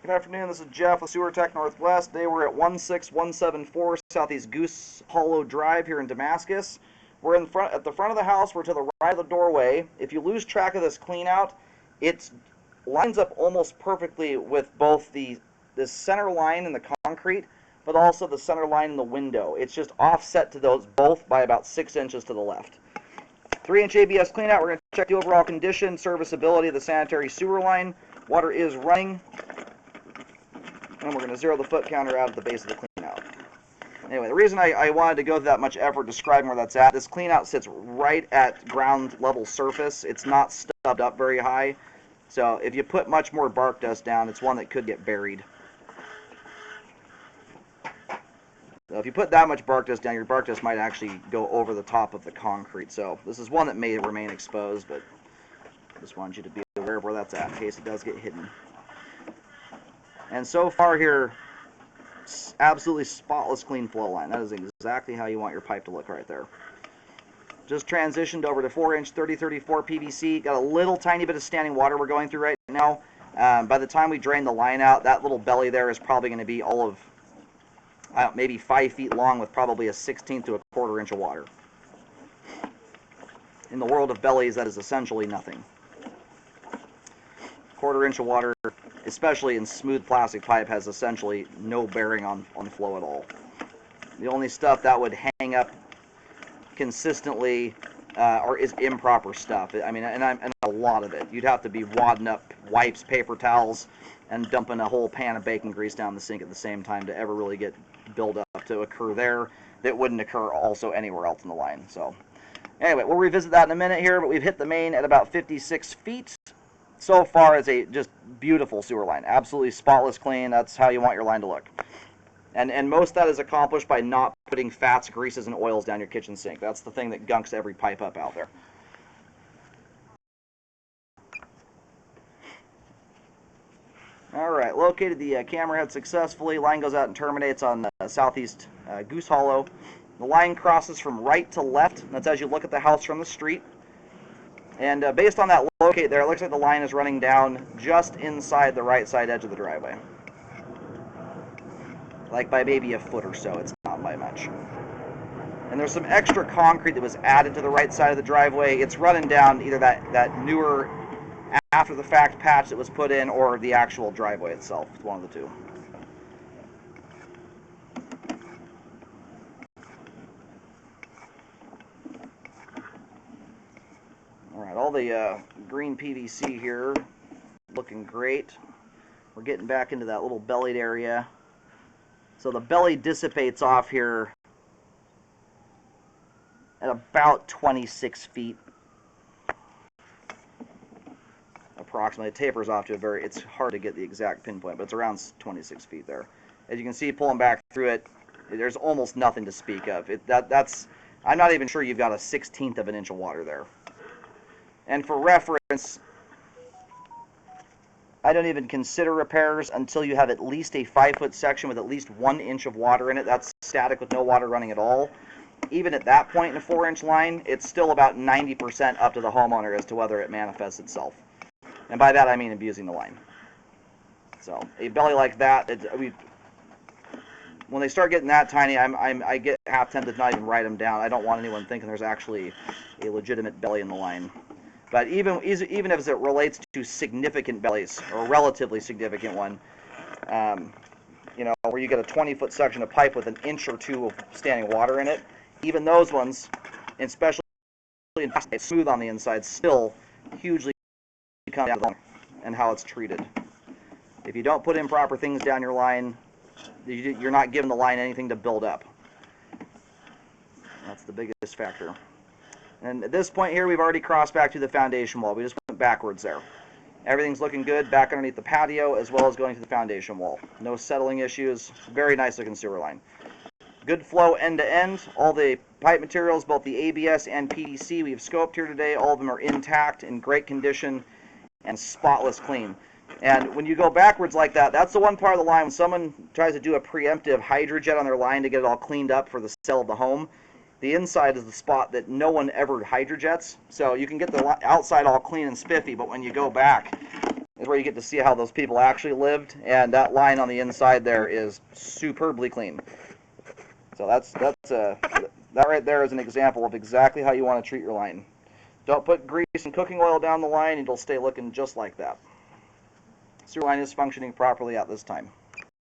Good afternoon, this is Jeff with Sewer Tech Northwest. Today we're at 16174 Southeast Goose Hollow Drive here in Damascus. We're at the front of the house, we're to the right of the doorway. If you lose track of this clean out, it lines up almost perfectly with both the center line in the concrete, but also the center line in the window. It's just offset to those both by about 6 inches to the left. 3-inch ABS clean out, we're going to check the overall condition, serviceability of the sanitary sewer line. Water is running. And we're going to zero the foot counter out at the base of the clean out. Anyway, the reason I wanted to go through that much effort describing where that's at, this clean out sits right at ground level surface. It's not stubbed up very high. So if you put much more bark dust down, it's one that could get buried. So if you put that much bark dust down, your bark dust might actually go over the top of the concrete. So this is one that may remain exposed, but I just wanted you to be aware of where that's at in case it does get hidden. And so far here, absolutely spotless clean flow line. That is exactly how you want your pipe to look right there. Just transitioned over to 4-inch 3034 PVC. Got a little tiny bit of standing water we're going through right now. By the time we drain the line out, that little belly there is probably going to be all of maybe 5 feet long with probably a 1/16 to a 1/4 inch of water. In the world of bellies, that is essentially nothing. 1/4 inch of water, especially in smooth plastic pipe, has essentially no bearing on flow at all. The only stuff that would hang up consistently or is improper stuff. I mean, and a lot of it. You'd have to be wadding up wipes, paper towels, and dumping a whole pan of bacon grease down the sink at the same time to ever really get buildup to occur there that wouldn't occur also anywhere else in the line. So anyway, we'll revisit that in a minute here, but we've hit the main at about 56 feet. So far, it's a just beautiful sewer line. Absolutely spotless clean. That's how you want your line to look. And most of that is accomplished by not putting fats, greases, and oils down your kitchen sink. That's the thing that gunks every pipe up out there. Alright, located the camera head successfully. Line goes out and terminates on Southeast Goose Hollow. The line crosses from right to left. That's as you look at the house from the street. And based on that locate there, it looks like the line is running down just inside the right side edge of the driveway. Like by maybe a foot or so, it's not by much. And there's some extra concrete that was added to the right side of the driveway. It's running down either that newer after the fact patch that was put in or the actual driveway itself. It's one of the two. Alright, all the green PVC here looking great. We're getting back into that little bellied area. So the belly dissipates off here at about 26 feet. Approximately. It tapers off to it's hard to get the exact pinpoint, but it's around 26 feet there. As you can see, pulling back through it, there's almost nothing to speak of. I'm not even sure you've got a 1/16 of an inch of water there. And for reference, I don't even consider repairs until you have at least a 5-foot section with at least 1 inch of water in it. That's static with no water running at all. Even at that point in a 4-inch line, it's still about 90% up to the homeowner as to whether it manifests itself. And by that I mean abusing the line. So a belly like that, when they start getting that tiny, I get half tempted to not even write them down. I don't want anyone thinking there's actually a legitimate belly in the line. But even if it relates to significant bellies, or a relatively significant one, where you get a 20-foot section of pipe with an inch or two of standing water in it, even those ones, especially smooth on the inside, still hugely come down to the and how it's treated. If you don't put improper things down your line, you're not giving the line anything to build up. That's the biggest factor. And at this point here, we've already crossed back to the foundation wall. We just went backwards there. Everything's looking good back underneath the patio as well as going to the foundation wall. No settling issues. Very nice looking sewer line. Good flow end to end. All the pipe materials, both the ABS and PVC we've scoped here today, all of them are intact, in great condition, and spotless clean. And when you go backwards like that, that's the one part of the line when someone tries to do a preemptive hydrojet on their line to get it all cleaned up for the sale of the home. The inside is the spot that no one ever hydrojets, so you can get the outside all clean and spiffy, but when you go back, is where you get to see how those people actually lived, and that line on the inside there is superbly clean. So that right there is an example of exactly how you want to treat your line. Don't put grease and cooking oil down the line, it'll stay looking just like that. Sewer line is functioning properly at this time.